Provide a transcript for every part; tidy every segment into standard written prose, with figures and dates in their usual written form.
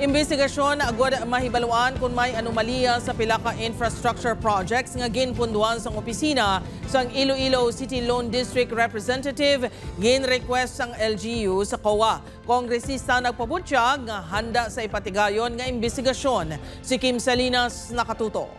Investigasyon agad mahibaluan kung may anomalya sa pila ka infrastructure projects nga ginpunduan sang opisina sang Iloilo City Loan District Representative gin-request sang LGU sa COA. Kongresista nagpabutyag nga handa sa ipatigayon nga investigasyon. Si Kim Salinas nakatuto.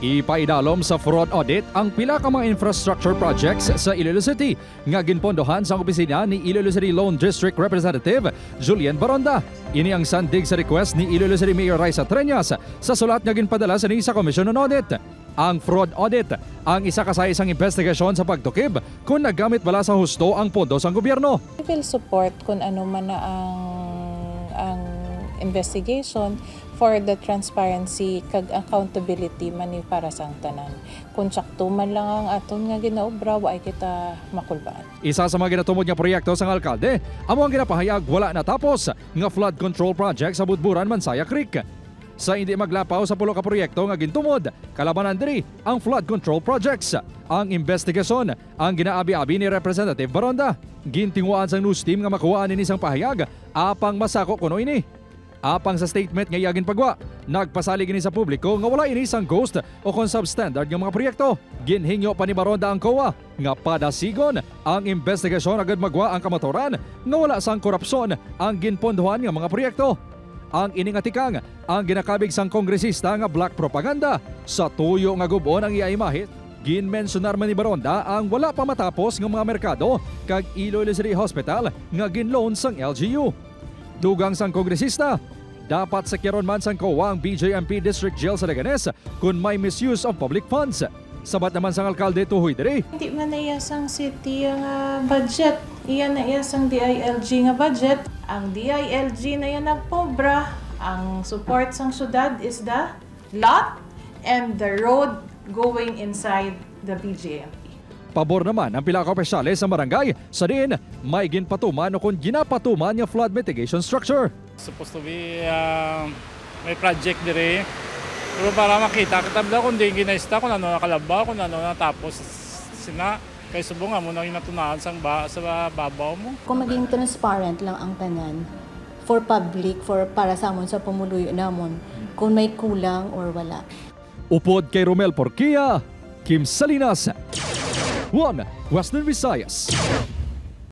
Ipaidalom sa fraud audit ang pila ka mga infrastructure projects sa Iloilo City nga ginpondohan sa opisina ni Iloilo City Loan District Representative Julian Baronda. Ini ang sandig sa request ni Iloilo City Mayor Raisa Treñas sa sulat nga ginpadala sa sa Commission on Audit. Ang fraud audit ang isa ka sa isang investigasyon sa pagtukib kung naggamit bala sa husto ang pondo sang gobyerno. We will support kung ano man na ang investigation for the transparency kag accountability man ni para sang tanan. Kung sakto man lang ang aton nga ginaobra, ay kita makulbaan. Isa sa mga ginatumod nga proyekto sang alkalde, amo ang ginapahayag wala natapos nga flood control project sa Budburan, Mansaya Creek. Sa hindi maglapaw sa pulo ka proyekto nga gintumod, kalabanan diri ang flood control projects. Ang investigasyon ang ginaabi-abi ni Representative Baronda. Gintinguan sang news team nga makuhaan ni isang pahayag apang masako kuno ini. Apang sa statement nga iyagin pagwa, nagpasalig ini sa publiko nga wala ini sang ghost o kung substandard nga mga proyekto. Ginhingyo pa ni Baronda ang COA nga padasigon ang investigasyon agad magwa ang kamaturan nga wala sang korupsyon ang ginpondohan nga mga proyekto. Ang iningatikang ang ginakabig sang kongresista nga black propaganda sa tuyo nga gubon ang iaimahe. Ginmensionar man ni Baronda ang wala pa matapos nga mga merkado kag Iloilo City Hospital nga ginloan sang LGU. Dugang sang kongresista, dapat sakyaron man sang COA ang BJMP District Jail sa Leganes kung may misuse of public funds. Sabat naman sang alkalde tuhoy diri. Hindi man naiyasang city nga budget. Iyan naiyasang DILG nga budget. Ang DILG na yan nagpobra. Ang support sang syudad is the lot and the road going inside the BJMP. Pabor naman ang pila ka opisyales sa barangay sa diin may ginpatuman o kung ginapatuman nga flood mitigation structure. Supposed to be may project dire. Pero para makita katabla kung di ginaista kung ano nakalaba, kung ano natapos sina kay subong nga mo nang inatunahan sa babaw mo. Kung maging transparent lang ang tanan for public, para sa amon sa pumuluyo namon, kung may kulang or wala. Upod kay Romel Porquia, Kim Salinas, One Western Visayas.